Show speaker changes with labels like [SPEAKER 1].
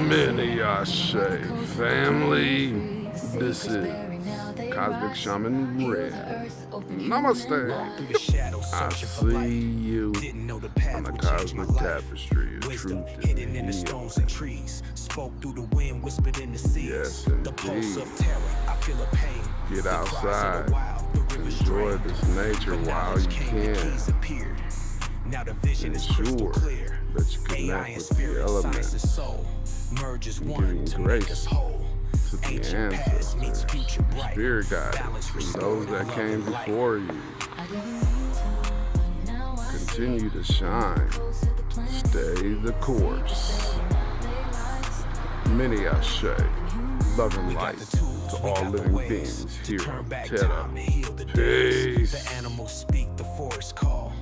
[SPEAKER 1] Many Ashe family. This is Cosmic Shaman Red. Namaste. I see you on the cosmic tapestry of truth and healing. Yes, indeed. Get outside. Enjoy this nature while you can. Ensure that you connect with the elements. Giving grace to the ancestors, spirit guides, and those that came before you. Continue to shine. Stay the course. Many Ashe. Love and light to all living beings here on Teta. Peace.
[SPEAKER 2] The animals speak, the forest call.